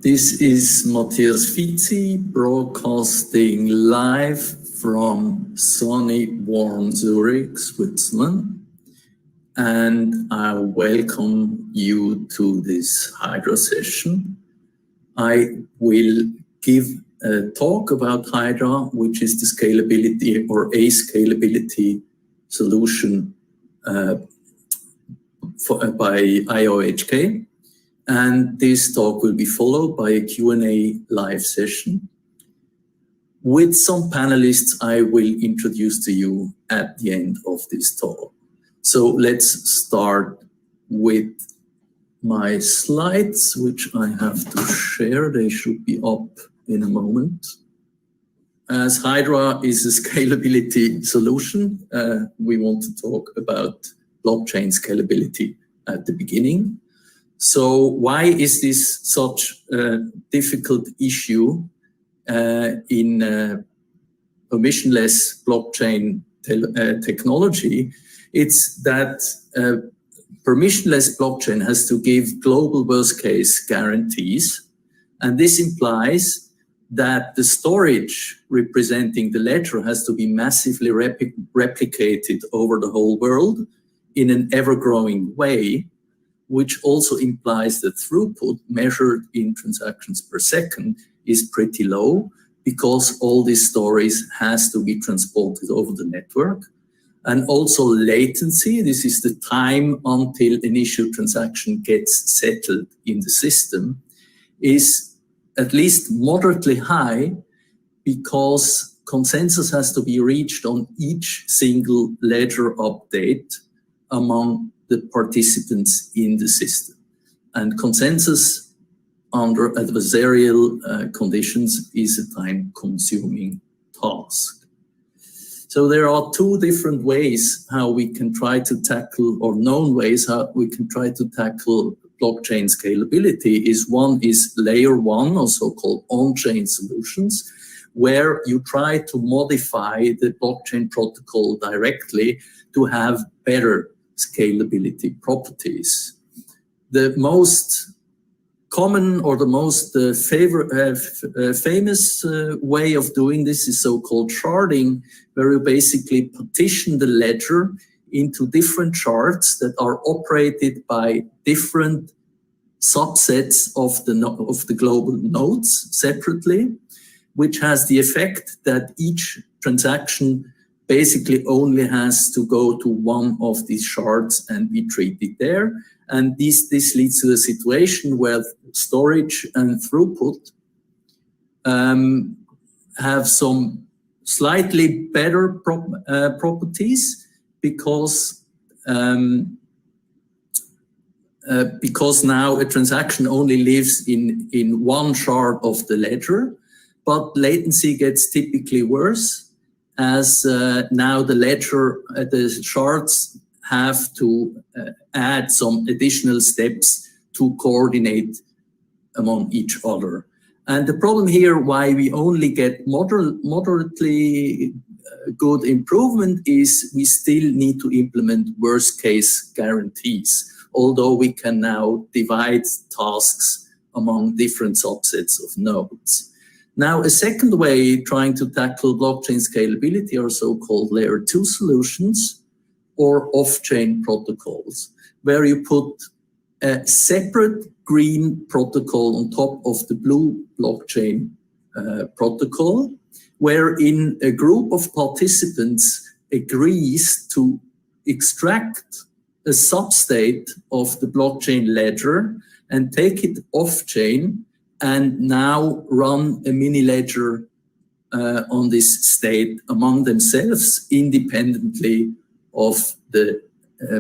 This is Matthias Fitzi broadcasting live from sunny, warm Zurich, Switzerland. And I welcome you to this Hydra session. I will give a talk about Hydra, which is the scalability or a scalability solution by IOHK. And this talk will be followed by a Q&A live session. With some panelists I will introduce to you at the end of this talk. So let's start with my slides, which I have to share. They should be up in a moment. As Hydra is a scalability solution, we want to talk about blockchain scalability at the beginning. So why is this such a difficult issue in permissionless blockchain technology? It's that permissionless blockchain has to give global worst case guarantees. And this implies that the storage representing the ledger has to be massively replicated over the whole world in an ever-growing way, which also implies that throughput measured in transactions per second is pretty low because all these stories has to be transported over the network. And also latency, this is the time until initial transaction gets settled in the system, is at least moderately high because consensus has to be reached on each single ledger update among the participants in the system. And consensus under adversarial conditions is a time-consuming task. So there are two different ways how we can try to tackle, or known ways how we can try to tackle blockchain scalability. One is layer one, or so-called on-chain solutions, where you try to modify the blockchain protocol directly to have better scalability properties. The most common or the most famous way of doing this is so-called sharding, where you basically partition the ledger into different shards that are operated by different subsets of the global nodes separately, which has the effect that each transaction basically only has to go to one of these shards and be treated there. And this leads to a situation where storage and throughput have some slightly better properties because now a transaction only lives in one shard of the ledger, but latency gets typically worse, as now the shards have to add some additional steps to coordinate among each other. And the problem here, why we only get moderately good improvement, is we still need to implement worst case guarantees, although we can now divide tasks among different subsets of nodes. Now, a second way trying to tackle blockchain scalability are so-called layer 2 solutions or off-chain protocols, where you put a separate green protocol on top of the blue blockchain protocol, wherein a group of participants agrees to extract a substate of the blockchain ledger and take it off-chain and now run a mini ledger on this state among themselves independently of the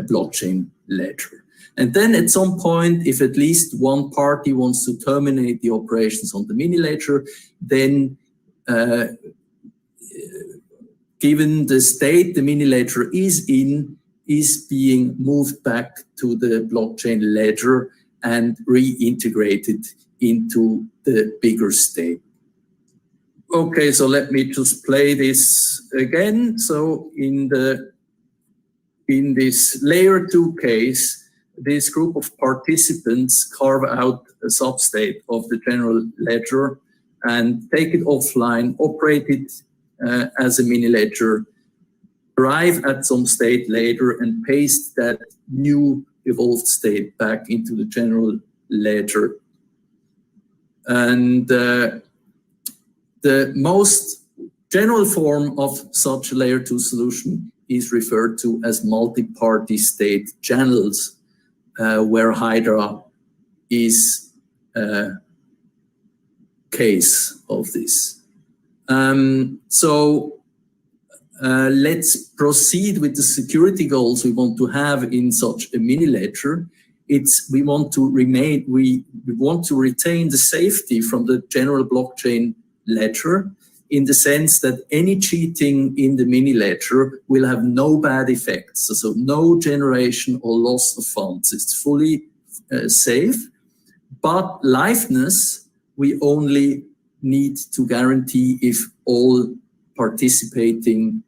blockchain ledger. And then at some point, if at least one party wants to terminate the operations on the mini ledger, then given the state the mini ledger is in, is being moved back to the blockchain ledger and reintegrated into the bigger state. Okay, so let me just play this again. So in this layer 2 case, this group of participants carve out a substate of the general ledger and take it offline, operate it as a mini ledger, arrive at some state later and paste that new evolved state back into the general ledger. And the most general form of such a layer 2 solution is referred to as multi-party state channels, where Hydra is a case of this. Let's proceed with the security goals we want to have in such a mini ledger. We want to retain the safety from the general blockchain ledger, in the sense that any cheating in the mini ledger will have no bad effects. So no generation or loss of funds. It's fully safe. But liveness, we only need to guarantee if all participating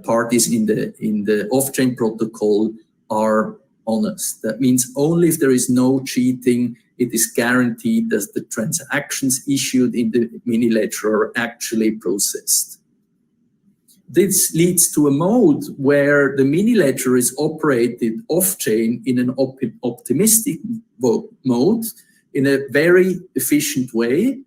parties in the Offchain Protocol are honest. That means only if there is no cheating, it is guaranteed that the transactions issued in the mini ledger are actually processed. This leads to a mode where the mini ledger is operated off-chain in an optimistic mode, in a very efficient way,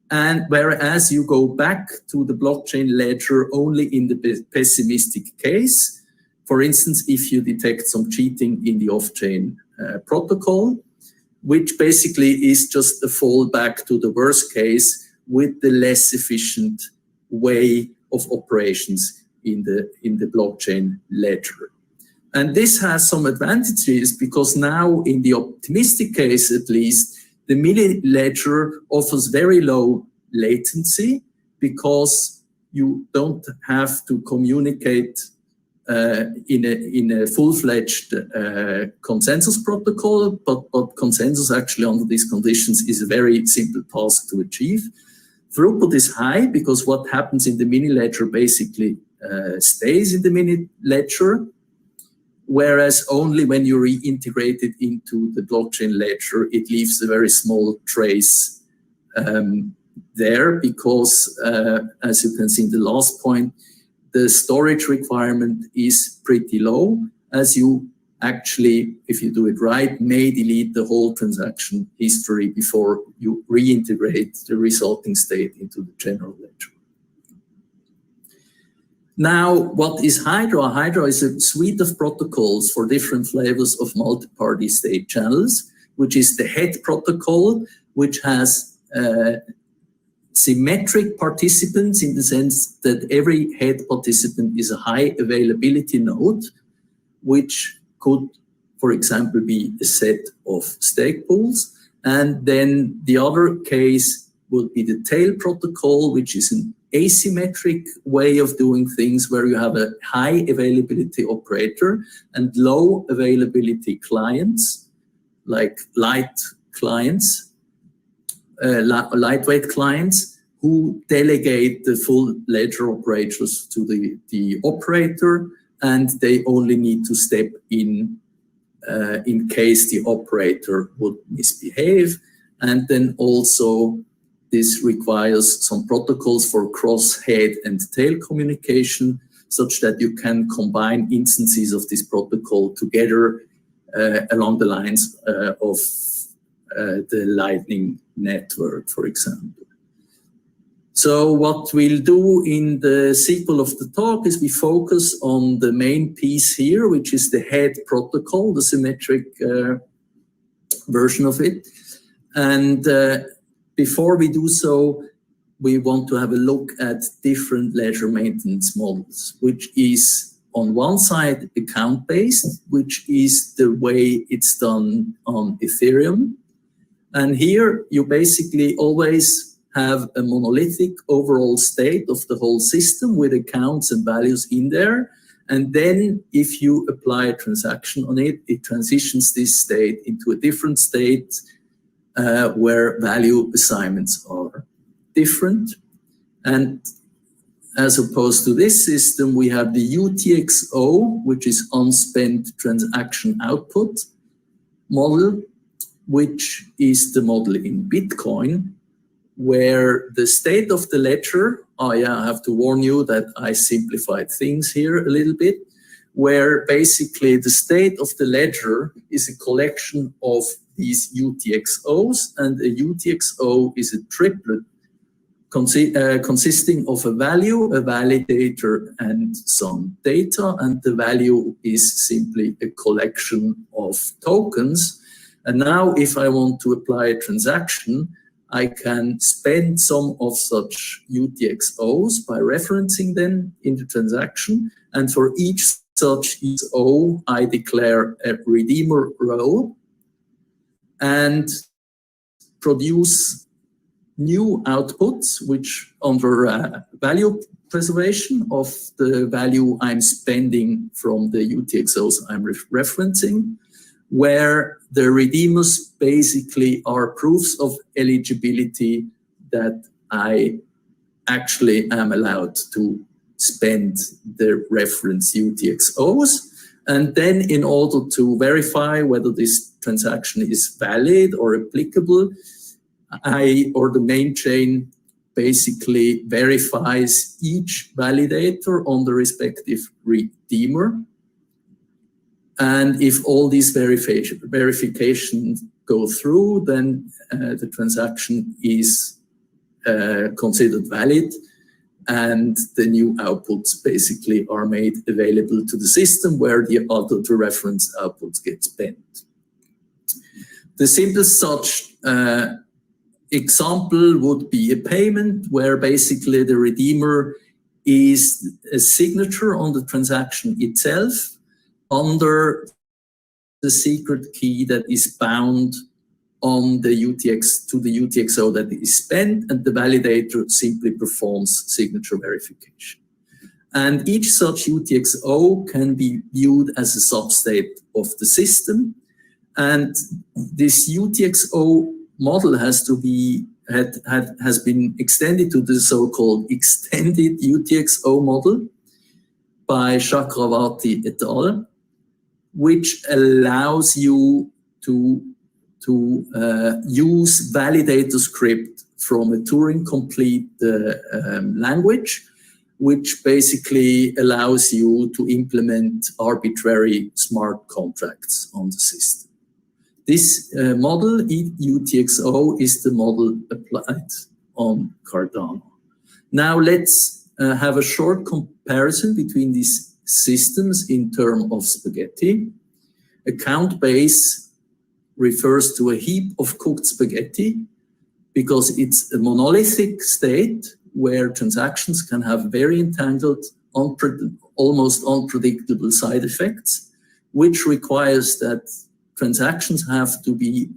and whereas you go back to the blockchain ledger only in the pessimistic case. For instance, if you detect some cheating in the off-chain protocol, which basically is just a fallback to the worst case with the less efficient way of operations in the blockchain ledger. And this has some advantages, because now in the optimistic case, at least, the mini ledger offers very low latency, because you don't have to communicate in a full-fledged consensus protocol, but consensus actually under these conditions is a very simple task to achieve. Throughput is high because what happens in the mini ledger basically stays in the mini ledger, whereas only when you reintegrate it into the blockchain ledger, it leaves a very small trace there, because as you can see in the last point, the storage requirement is pretty low, as you actually, if you do it right, may delete the whole transaction history before you reintegrate the resulting state into the general ledger. Now, what is Hydra? Hydra is a suite of protocols for different flavors of multi-party state channels, which is the head protocol, which has symmetric participants, in the sense that every head participant is a high availability node, which could, for example, be a set of stake pools. And then the other case would be the tail protocol, which is an asymmetric way of doing things, where you have a high availability operator and low availability clients, like lightweight clients, who delegate the full ledger operators to the operator, and they only need to step in case the operator would misbehave. And then also this requires some protocols for cross head and tail communication, such that you can combine instances of this protocol together along the lines of the Lightning Network, for example. So what we'll do in the sequel of the talk is we focus on the main piece here, which is the head protocol, the symmetric version of it. And before we do so, we want to have a look at different ledger maintenance models, which is on one side account-based, which is the way it's done on Ethereum. And here you basically always have a monolithic overall state of the whole system with accounts and values in there. And then if you apply a transaction on it, it transitions this state into a different state where value assignments are different. And as opposed to this system, we have the UTXO, which is unspent transaction output. model, which is the model in Bitcoin, where the state of the ledger, oh yeah, I have to warn you that I simplified things here a little bit, where basically the state of the ledger is a collection of these UTXOs, and a UTXO is a triplet consisting of a value, a validator, and some data, and the value is simply a collection of tokens. And now if I want to apply a transaction, I can spend some of such UTXOs by referencing them in the transaction, and for each such UTXO, I declare a redeemer row and produce new outputs, which under value preservation of the value I'm spending from the UTXOs I'm referencing, where the redeemers basically are proofs of eligibility that I actually am allowed to spend the reference UTXOs. And then in order to verify whether this transaction is valid or applicable, the main chain basically verifies each validator on the respective redeemer. And if all these verifications go through, then the transaction is considered valid, and the new outputs basically are made available to the system where the reference outputs get spent. The simplest such example would be a payment where basically the redeemer is a signature on the transaction itself under the secret key that is bound on the UTXO that is spent, and the validator simply performs signature verification. And each such UTXO can be viewed as a substate of the system, and this UTXO model has been extended to the so-called extended UTXO model by Chakravarti et al., which allows you to use validator script from a Turing-complete language, which basically allows you to implement arbitrary smart contracts on the system. This model, UTXO, is the model applied on Cardano. Now let's have a short comparison between these systems in terms of spaghetti. A count base refers to a heap of cooked spaghetti because it's a monolithic state where transactions can have very entangled, almost unpredictable side effects, which requires that transactions have to be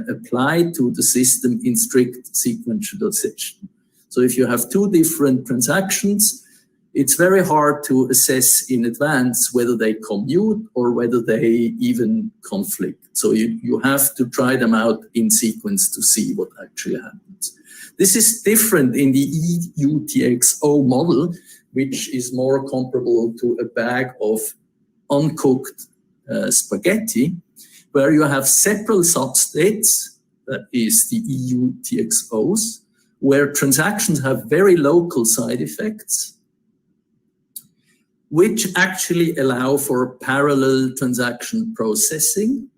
applied to the system in strict sequentialization. So if you have two different transactions, it's very hard to assess in advance whether they commute or whether they even conflict. So you have to try them out in sequence to see what actually happens. This is different in the UTXO model, which is more comparable to a bag of uncooked spaghetti, where you have several substates, that is the UTXOs, where transactions have very local side effects, which actually allow for parallel transaction processing.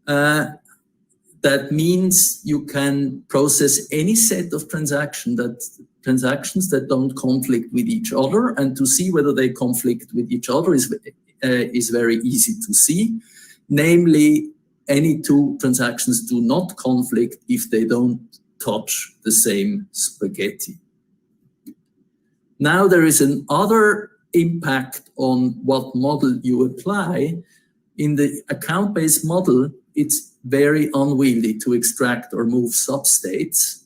That means you can process any set of transactions that don't conflict with each other, and to see whether they conflict with each other is very easy to see. Namely, any two transactions do not conflict if they don't touch the same spaghetti. Now there is another impact on what model you apply. In the account-based model, it's very unwieldy to extract or move substates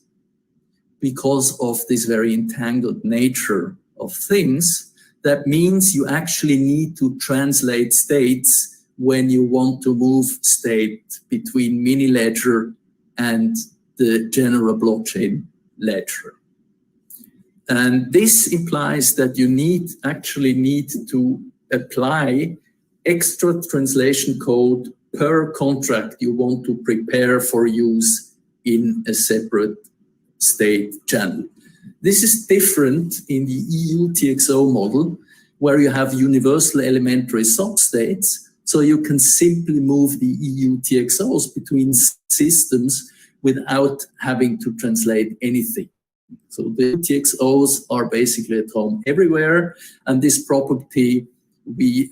because of this very entangled nature of things. That means you actually need to translate states when you want to move state between mini ledger and the general blockchain ledger. And this implies that you actually need to apply extra translation code per contract you want to prepare for use in a separate state channel. This is different in the EU TXO model, where you have universal elementary substates, so you can simply move the EU TXOs between systems without having to translate anything. So the TXOs are basically at home everywhere, and this property we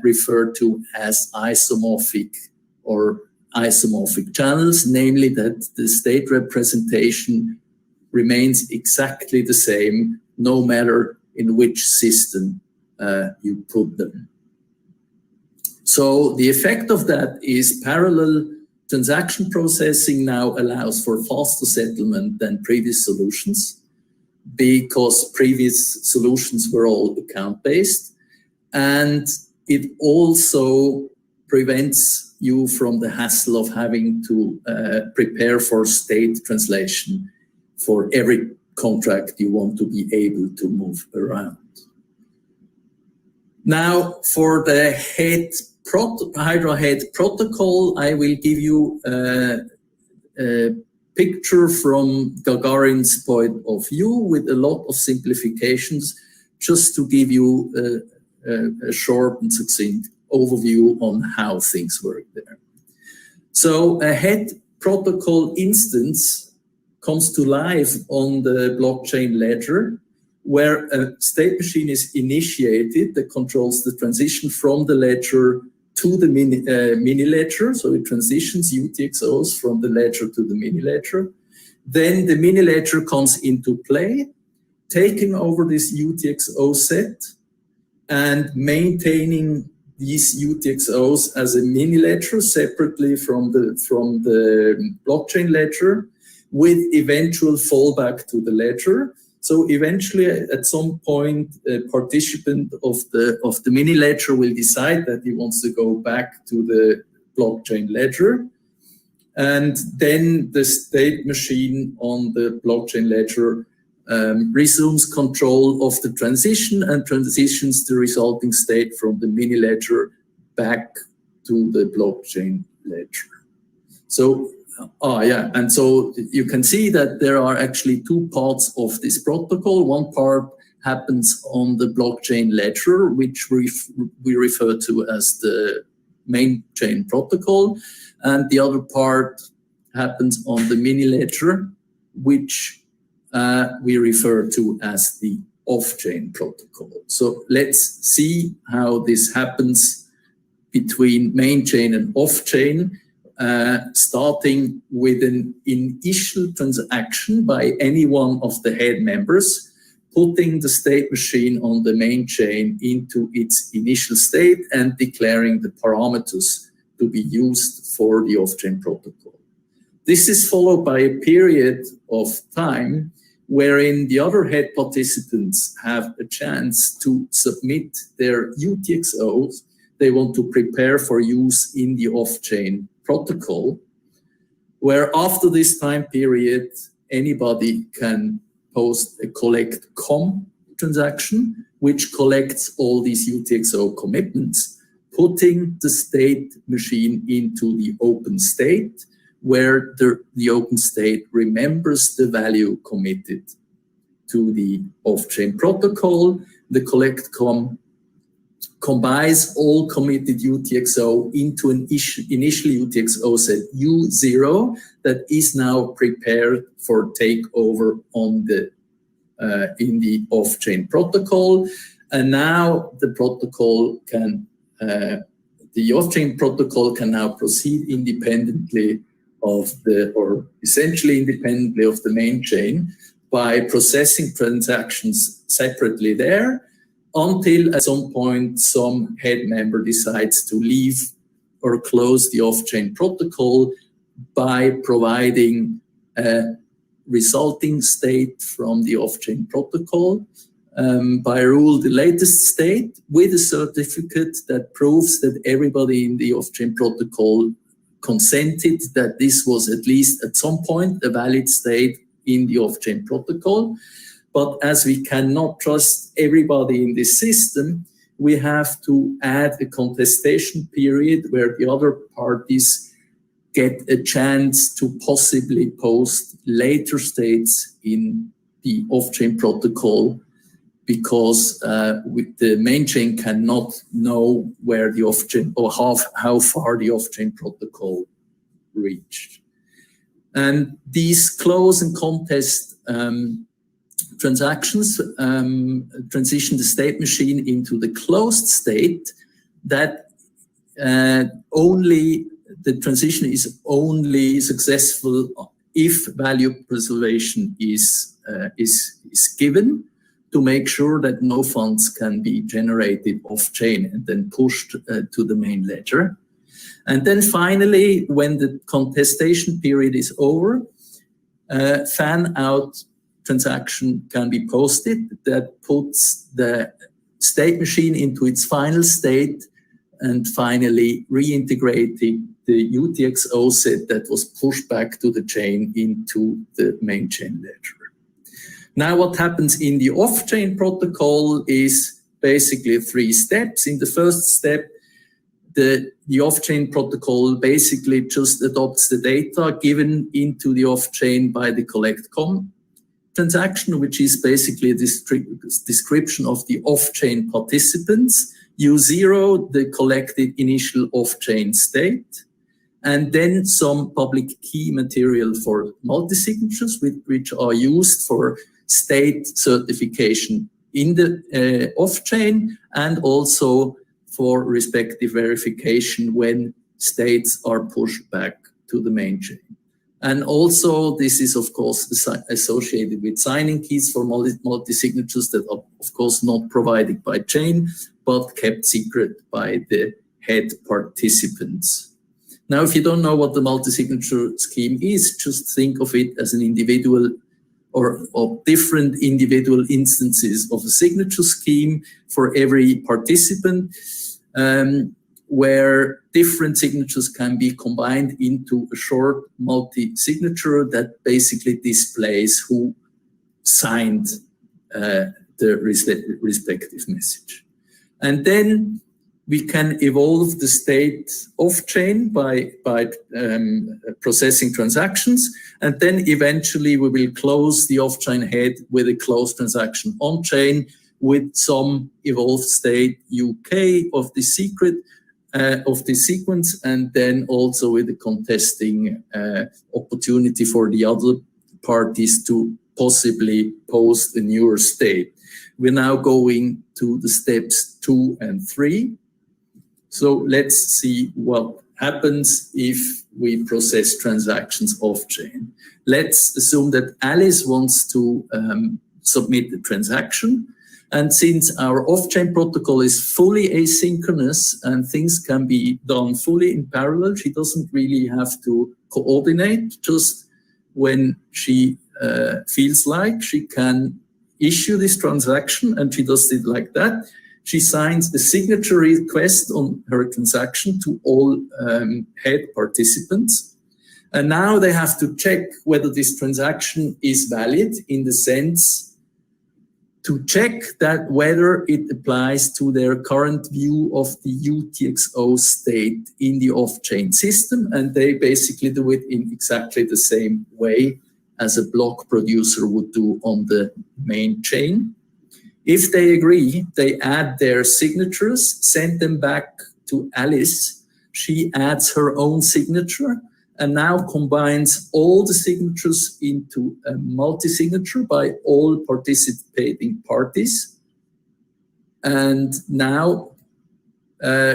refer to as isomorphic or isomorphic channels, namely that the state representation remains exactly the same no matter in which system you put them. So the effect of that is parallel transaction processing now allows for faster settlement than previous solutions, because previous solutions were all account-based, and it also prevents you from the hassle of having to prepare for state translation for every contract you want to be able to move around. Now, for the Hydra head protocol, I will give you a picture from Gagarin's point of view with a lot of simplifications, just to give you a short and succinct overview on how things work there. So a head protocol instance comes to life on the blockchain ledger, where a state machine is initiated that controls the transition from the ledger to the mini ledger. So it transitions UTXOs from the ledger to the mini ledger. Then the mini ledger comes into play, taking over this UTXO set and maintaining these UTXOs as a mini ledger separately from the blockchain ledger, with eventual fallback to the ledger. So eventually, at some point, a participant of the mini ledger will decide that he wants to go back to the blockchain ledger, and then the state machine on the blockchain ledger resumes control of the transition and transitions the resulting state from the mini ledger back to the blockchain ledger. So. And so you can see that there are actually two parts of this protocol. One part happens on the blockchain ledger, which we refer to as the main chain protocol, and the other part happens on the mini ledger, which we refer to as the off-chain protocol. So let's see how this happens between main chain and off-chain. Starting with an initial transaction by any one of the head members, putting the state machine on the main chain into its initial state and declaring the parameters to be used for the off-chain protocol. This is followed by a period of time wherein the other head participants have a chance to submit their UTXOs they want to prepare for use in the off-chain protocol, where after this time period, anybody can post a collect com transaction, which collects all these UTXO commitments, putting the state machine into the open state, where the open state remembers the value committed to the off-chain protocol. The collect com combines all committed UTXO into an initial UTXO set U0 that is now prepared for takeover on the in the off-chain protocol. And now the protocol can the off-chain protocol can now proceed independently of or essentially independently of the main chain by processing transactions separately there, until at some point some head member decides to leave or close the off-chain protocol by providing a resulting state from the off-chain protocol, by rule the latest state, with a certificate that proves that everybody in the off-chain protocol consented that this was at least at some point a valid state in the off-chain protocol. But as we cannot trust everybody in this system, we have to add a contestation period where the other parties get a chance to possibly post later states in the off-chain protocol, because the main chain cannot know where the off-chain or how far the off-chain protocol reached. And these close and contest transactions transition the state machine into the closed state. That the transition is only successful if value preservation is given, to make sure that no funds can be generated off-chain and then pushed to the main ledger. And then finally, when the contestation period is over, fan-out transaction can be posted that puts the state machine into its final state and finally reintegrating the UTXO set that was pushed back to the chain into the main chain ledger. Now, what happens in the off-chain protocol is basically 3 steps. In the first step, the off-chain protocol basically just adopts the data given into the off-chain by the collect-com transaction, which is basically a description of the off-chain participants. U0, the collected initial off-chain state, and then some public key material for multi-signatures, which are used for state certification in the off-chain, and also for respective verification when states are pushed back to the main chain. And also, this is, of course, associated with signing keys for multi-signatures that are, of course, not provided by chain, but kept secret by the head participants. Now, if you don't know what the multi-signature scheme is, just think of it as an individual or different individual instances of a signature scheme for every participant, where different signatures can be combined into a short multi-signature that basically displays who signed the respective message. And then we can evolve the state off-chain by processing transactions. And then eventually we will close the off-chain head with a closed transaction on-chain with some evolved state UK of the secret of the sequence, and then also with the contesting opportunity for the other parties to possibly post a newer state. We're now going to the steps 2 and 3. So let's see what happens if we process transactions off-chain. Let's assume that Alice wants to submit the transaction. And since our off-chain protocol is fully asynchronous and things can be done fully in parallel, she doesn't really have to coordinate. Just when she feels like, she can issue this transaction, and she does it like that. She signs a signature request on her transaction to all head participants. And now they have to check whether this transaction is valid, in the sense to check that whether it applies to their current view of the UTXO state in the off-chain system. And they basically do it in exactly the same way as a block producer would do on the main chain. If they agree, they add their signatures, send them back to Alice. She adds her own signature and now combines all the signatures into a multi-signature by all participating parties. And now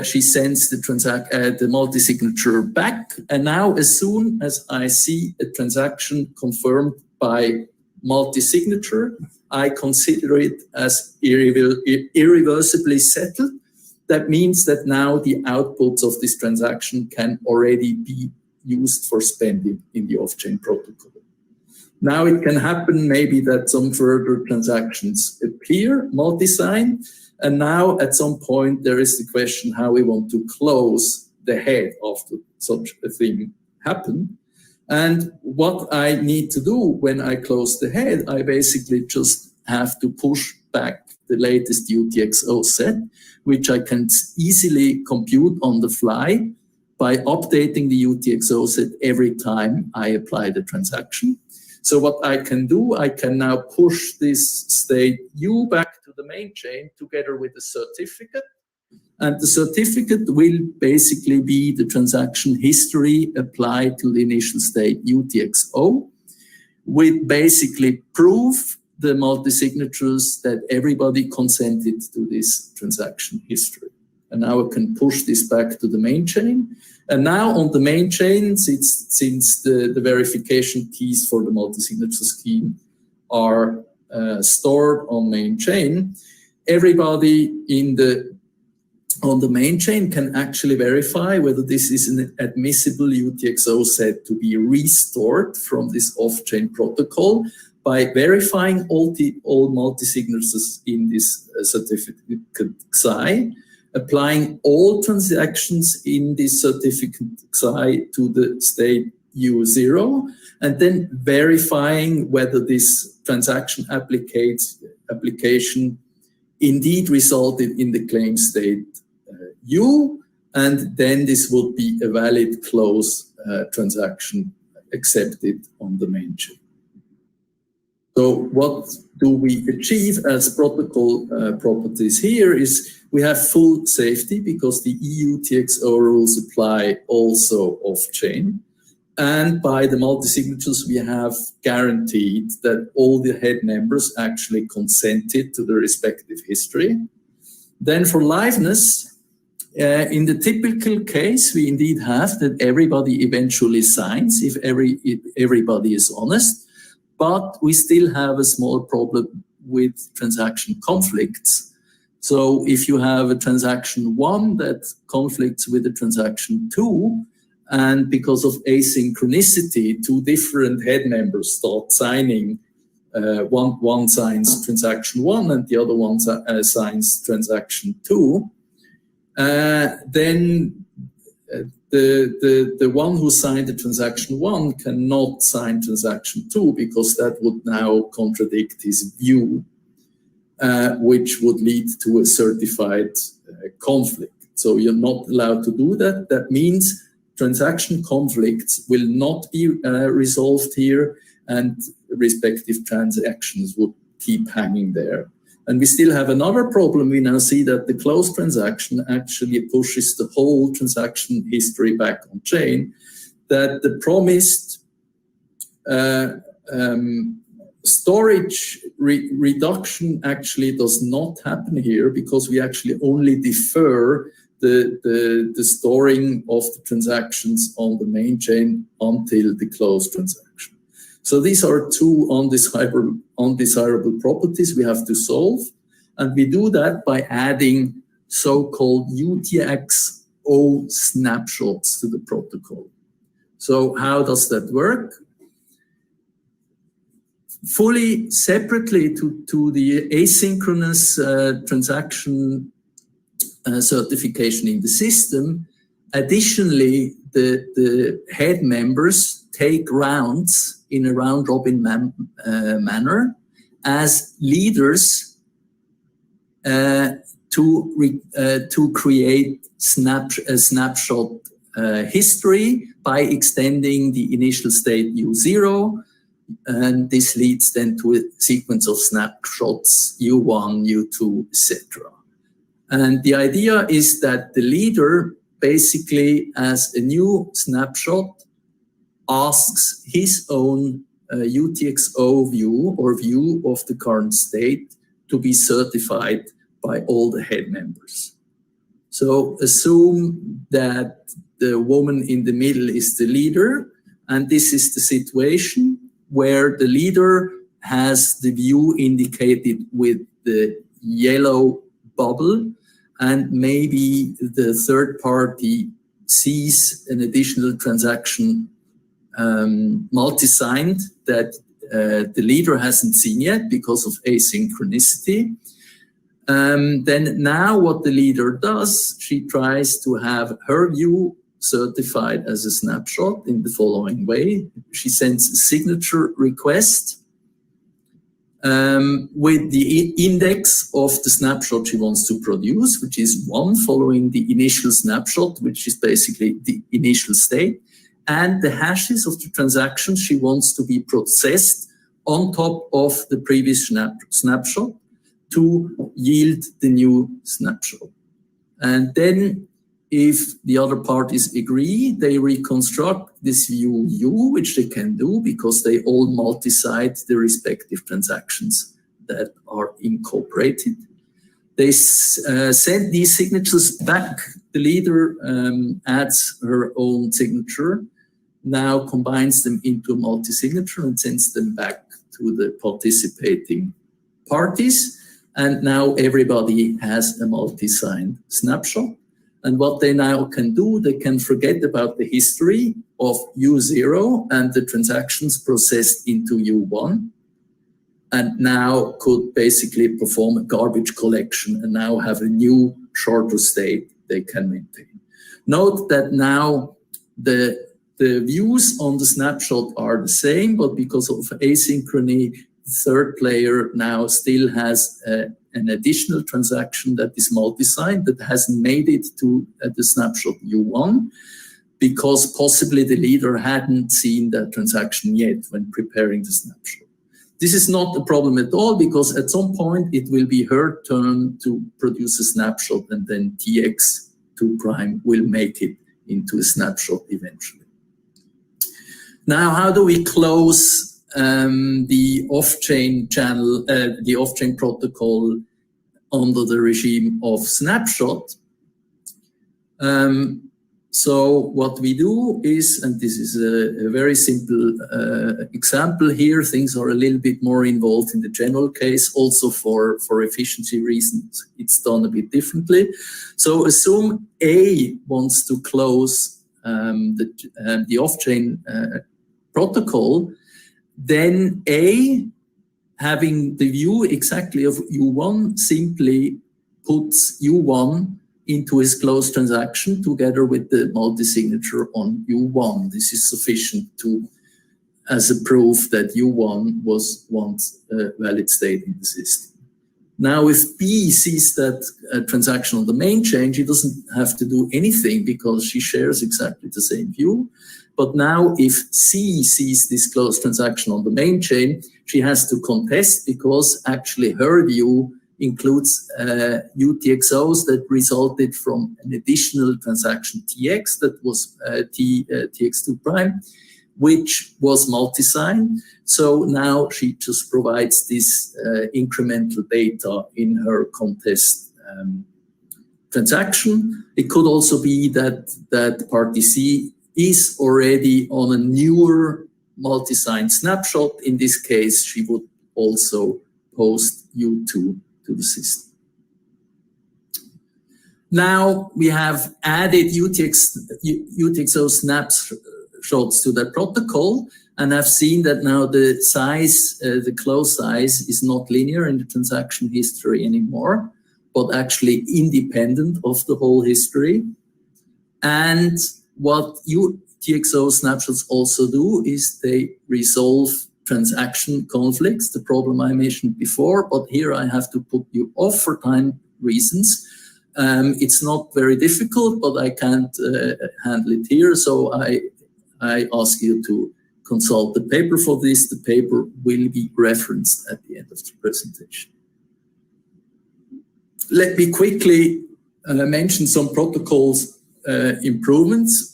she sends the multi-signature back. And now, as soon as I see a transaction confirmed by multi-signature, I consider it as irreversibly settled. That means that now the outputs of this transaction can already be used for spending in the off-chain protocol. Now it can happen maybe that some further transactions appear, multi-sign, and now at some point there is the question how we want to close the head after such a thing happen. And what I need to do when I close the head, I basically just have to push back the latest UTXO set, which I can easily compute on the fly by updating the UTXO set every time I apply the transaction. So what I can do, I can now push this state U back to the main chain together with the certificate. And the certificate will basically be the transaction history applied to the initial state UTXO, with basically proof the multi-signatures that everybody consented to this transaction history. And now I can push this back to the main chain. And now on the main chain, since the verification keys for the multi-signature scheme are stored on main chain, everybody on the main chain can actually verify whether this is an admissible UTXO set to be restored from this off-chain protocol by verifying all multi-signatures in this certificate XI, applying all transactions in this certificate XI to the state U0, and then verifying whether this transaction application indeed resulted in the claim state U, and then this would be a valid close transaction accepted on the main chain. So what do we achieve as protocol properties here is we have full safety because the EUTXO rules apply also off-chain. And by the multi-signatures, we have guaranteed that all the head members actually consented to the respective history. Then for liveness, in the typical case, we indeed have that everybody eventually signs if everybody is honest. But we still have a small problem with transaction conflicts. So if you have a transaction 1 that conflicts with a transaction 2, and because of asynchronicity, 2 different head members start signing, one signs transaction 1 and the other one signs transaction 2, then the one who signed the transaction 1 cannot sign transaction 2 because that would now contradict his view, which would lead to a certified conflict. So you're not allowed to do that. That means transaction conflicts will not be resolved here, and respective transactions would keep hanging there. And we still have another problem. We now see that the closed transaction actually pushes the whole transaction history back on chain, that the promised storage reduction actually does not happen here because we actually only defer the storing of the transactions on the main chain until the closed transaction. So these are 2 undesirable properties we have to solve, and we do that by adding so-called UTXO snapshots to the protocol. So how does that work? Fully separately to the asynchronous transaction certification in the system, additionally, the head members take rounds in a round-robin manner as leaders to create a snapshot history by extending the initial state U0, and this leads then to a sequence of snapshots U1, U2, etc. And the idea is that the leader basically, as a new snapshot, asks his own UTXO view or view of the current state to be certified by all the head members. So assume that the woman in the middle is the leader, and this is the situation where the leader has the view indicated with the yellow bubble, and maybe the third party sees an additional transaction multi-signed that the leader hasn't seen yet because of asynchronicity. Then now what the leader does, she tries to have her view certified as a snapshot in the following way. She sends a signature request with the index of the snapshot she wants to produce, which is 1 following the initial snapshot, which is basically the initial state, and the hashes of the transactions she wants to be processed on top of the previous snapshot to yield the new snapshot. And then if the other parties agree, they reconstruct this view U, which they can do because they all multi-site the respective transactions that are incorporated. They send these signatures back. The leader adds her own signature, now combines them into a multi-signature and sends them back to the participating parties. And now everybody has a multi-signed snapshot. And what they now can do, they can forget about the history of U0 and the transactions processed into U1, and now could basically perform a garbage collection and now have a new shorter state they can maintain. Note that now the views on the snapshot are the same, but because of asynchrony, the third player now still has an additional transaction that is multi-signed that hasn't made it to the snapshot U1 because possibly the leader hadn't seen that transaction yet when preparing the snapshot. This is not a problem at all because at some point it will be her turn to produce a snapshot and then TX2' will make it into a snapshot eventually. Now, how do we close the off-chain channel, the off-chain protocol under the regime of snapshot? So what we do is, and this is a very simple example here, things are a little bit more involved in the general case, also for efficiency reasons, it's done a bit differently. So assume A wants to close the off-chain protocol, then A, having the view exactly of U1, simply puts U1 into his closed transaction together with the multi-signature on U1. This is sufficient as a proof that U1 was once a valid state in the system. Now, if B sees that transaction on the main chain, she doesn't have to do anything because she shares exactly the same view. But now if C sees this closed transaction on the main chain, she has to contest because actually her view includes UTXOs that resulted from an additional transaction TX that was TX2', which was multi-signed. So now she just provides this incremental data in her contest transaction. It could also be that party C is already on a newer multi-signed snapshot. In this case, she would also post U2 to the system. Now we have added UTXO snapshots to that protocol, and I've seen that now the size, the close size is not linear in the transaction history anymore, but actually independent of the whole history. And what UTXO snapshots also do is they resolve transaction conflicts, the problem I mentioned before, but here I have to put you off for time reasons. It's not very difficult, but I can't handle it here, so I ask you to consult the paper for this. The paper will be referenced at the end of the presentation. Let me quickly mention some protocols improvements.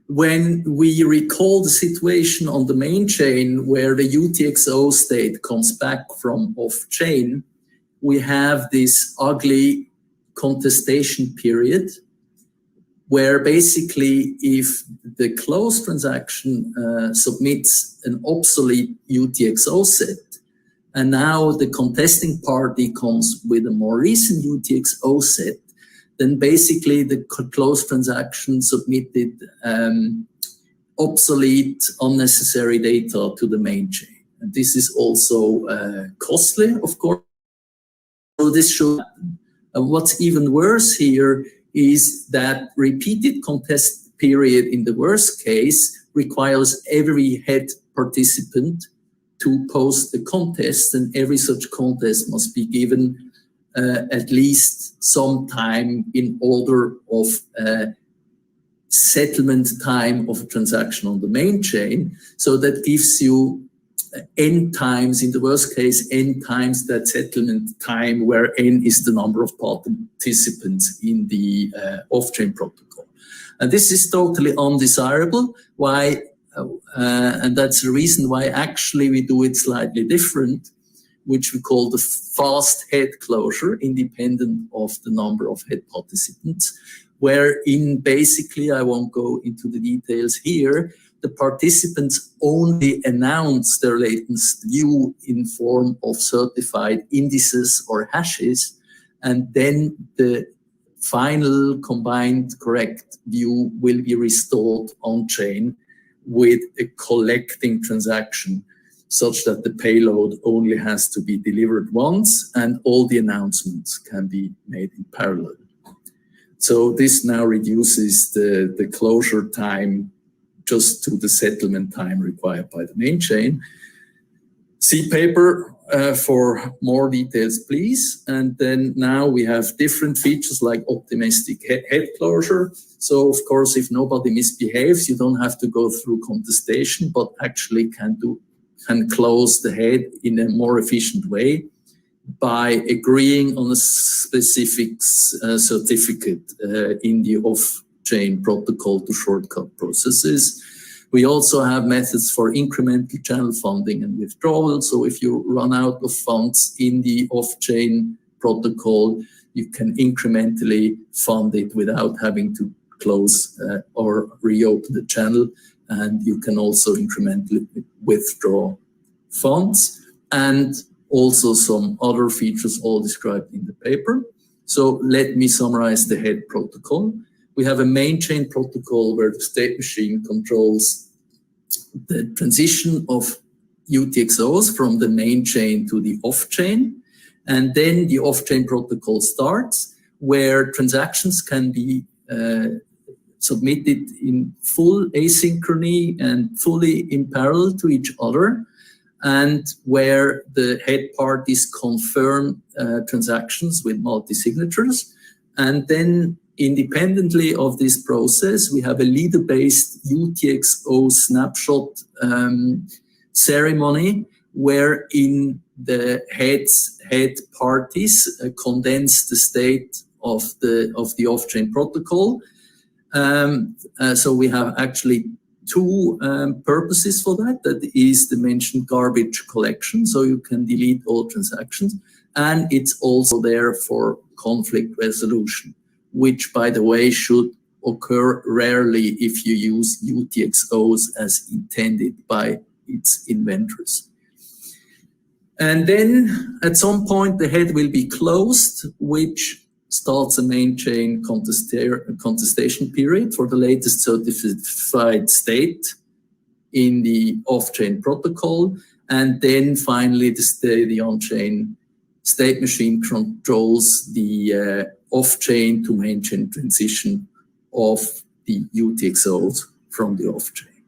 When we recall the situation on the main chain where the UTXO state comes back from off-chain, we have this ugly contestation period where basically if the closed transaction submits an obsolete UTXO set, and now the contesting party comes with a more recent UTXO set, then basically the closed transaction submitted obsolete, unnecessary data to the main chain. And this is also costly, of course. So this should happen. What's even worse here is that repeated contest period in the worst case requires every head participant to post a contest, and every such contest must be given at least some time in order of settlement time of a transaction on the main chain. So that gives you n times, in the worst case, n times that settlement time, where n is the number of participants in the off-chain protocol. And this is totally undesirable. Why? And that's the reason why actually we do it slightly different, which we call the fast head closure, independent of the number of head participants, wherein basically, I won't go into the details here, the participants only announce their latest view in form of certified indices or hashes, and then the final combined correct view will be restored on-chain with a collecting transaction, such that the payload only has to be delivered once and all the announcements can be made in parallel. So this now reduces the closure time just to the settlement time required by the main chain. See paper for more details, please. And then now we have different features like optimistic head closure. So of course, if nobody misbehaves, you don't have to go through contestation, but actually can close the head in a more efficient way by agreeing on a specific certificate in the off-chain protocol to shortcut processes. We also have methods for incremental channel funding and withdrawal. So if you run out of funds in the off-chain protocol, you can incrementally fund it without having to close or reopen the channel. And you can also incrementally withdraw funds, and also some other features all described in the paper. So let me summarize the head protocol. We have a main chain protocol where the state machine controls the transition of UTXOs from the main chain to the off-chain. And then the off-chain protocol starts, where transactions can be submitted in full asynchrony and fully in parallel to each other, and where the head parties confirm transactions with multi-signatures. And then independently of this process, we have a leader-based UTXO snapshot ceremony, wherein the head parties condense the state of the off-chain protocol. So we have actually two purposes for that. That is the mentioned garbage collection, so you can delete all transactions. And it's also there for conflict resolution, which, by the way, should occur rarely if you use UTXOs as intended by its inventors. And then at some point, the head will be closed, which starts a main chain contestation period for the latest certified state in the off-chain protocol. And then finally, the on-chain state machine controls the off-chain to main chain transition of the UTXOs from the off-chain.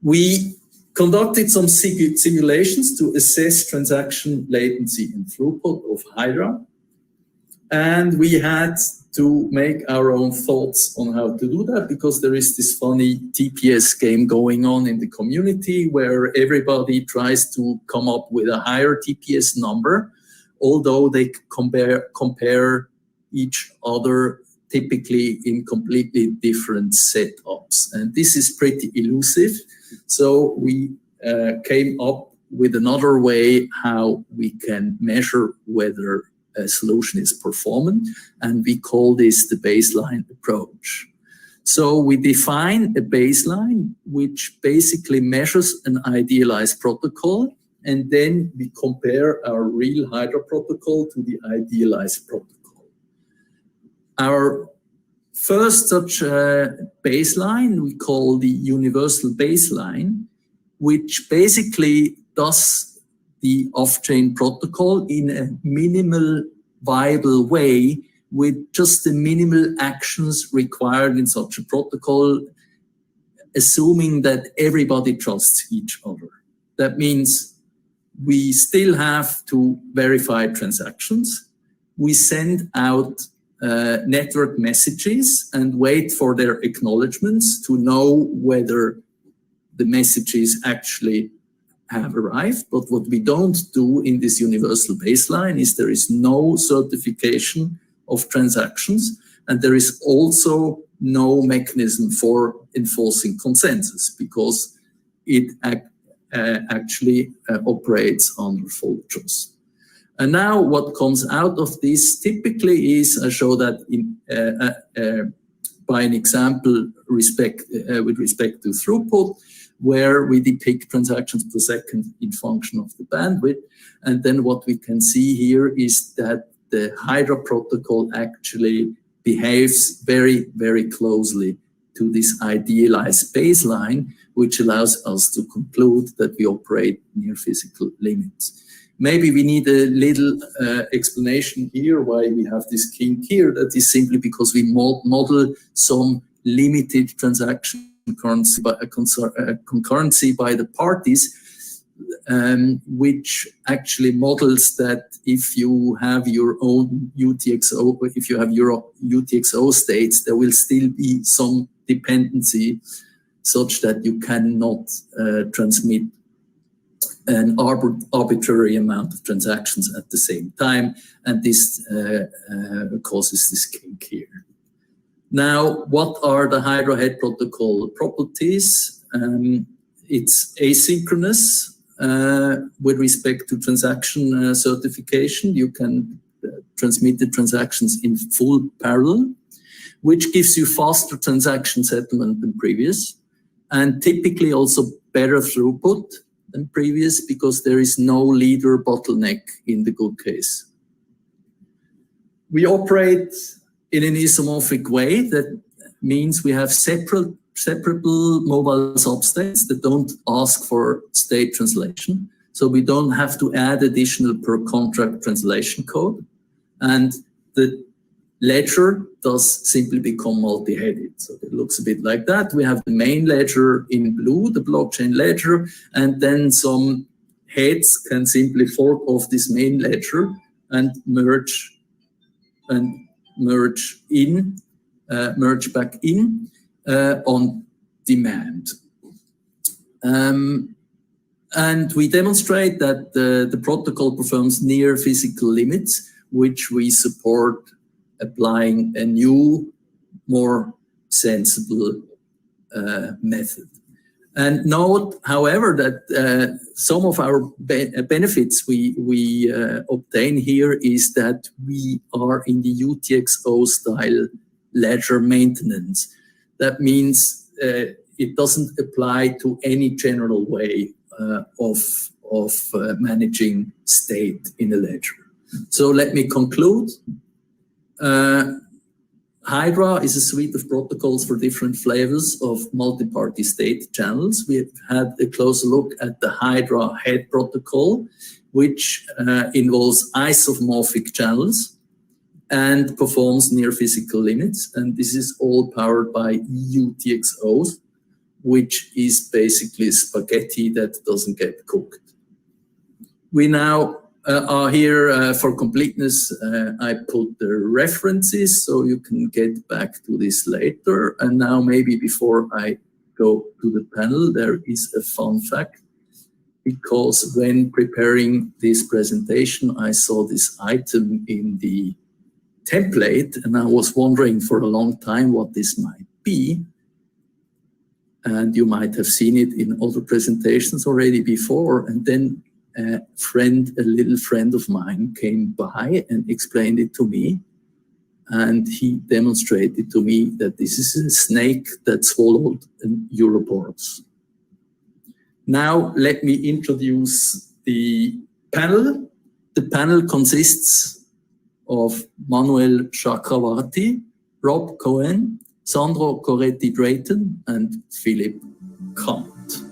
We conducted some simulations to assess transaction latency and throughput of Hydra. And we had to make our own thoughts on how to do that, because there is this funny TPS game going on in the community where everybody tries to come up with a higher TPS number, although they compare each other typically in completely different setups. And this is pretty elusive. So we came up with another way how we can measure whether a solution is performant, and we call this the baseline approach. So we define a baseline which basically measures an idealized protocol, and then we compare our real Hydra protocol to the idealized protocol. Our first such baseline we call the universal baseline, which basically does the off-chain protocol in a minimal viable way with just the minimal actions required in such a protocol, assuming that everybody trusts each other. That means we still have to verify transactions. We send out network messages and wait for their acknowledgements to know whether the messages actually have arrived. But what we don't do in this universal baseline is there is no certification of transactions, and there is also no mechanism for enforcing consensus, because it actually operates under full trust. And now what comes out of this typically is, I show that by an example with respect to throughput, where we depict transactions per second in function of the bandwidth. And then what we can see here is that the Hydra protocol actually behaves very, very closely to this idealized baseline, which allows us to conclude that we operate near physical limits. Maybe we need a little explanation here why we have this kink here. That is simply because we model some limited transaction concurrency by the parties, which actually models that if you have your own UTXO, if you have your UTXO states, there will still be some dependency such that you cannot transmit an arbitrary amount of transactions at the same time, and this causes this kink here. Now, what are the Hydra head protocol properties? It's asynchronous with respect to transaction certification. You can transmit the transactions in full parallel, which gives you faster transaction settlement than previous, and typically also better throughput than previous, because there is no leader bottleneck in the good case. We operate in an isomorphic way. That means we have separable mobile substates that don't ask for state translation. So we don't have to add additional per contract translation code. And the ledger does simply become multi-headed. So it looks a bit like that. We have the main ledger in blue, the blockchain ledger, and then some heads can simply fork off this main ledger and merge back in on demand. And we demonstrate that the protocol performs near physical limits, which we support applying a new, more sensible method. And note, however, that some of our benefits we obtain here is that we are in the UTXO style ledger maintenance. That means it doesn't apply to any general way of managing state in a ledger. So let me conclude. Hydra is a suite of protocols for different flavors of multi-party state channels. We have had a closer look at the Hydra head protocol, which involves isomorphic channels and performs near physical limits. And this is all powered by UTXOs, which is basically spaghetti that doesn't get cooked. We now are here for completeness. I put the references so you can get back to this later. And now maybe before I go to the panel, there is a fun fact, because when preparing this presentation, I saw this item in the template and I was wondering for a long time what this might be. And you might have seen it in other presentations already before. And then a little friend of mine came by and explained it to me. And he demonstrated to me that this is a snake that swallowed an Euroboros. Now let me introduce the panel. The panel consists of Manuel Chakravarti, Rob Cohen, Sandro Coretti-Drayton, and Philip Kant.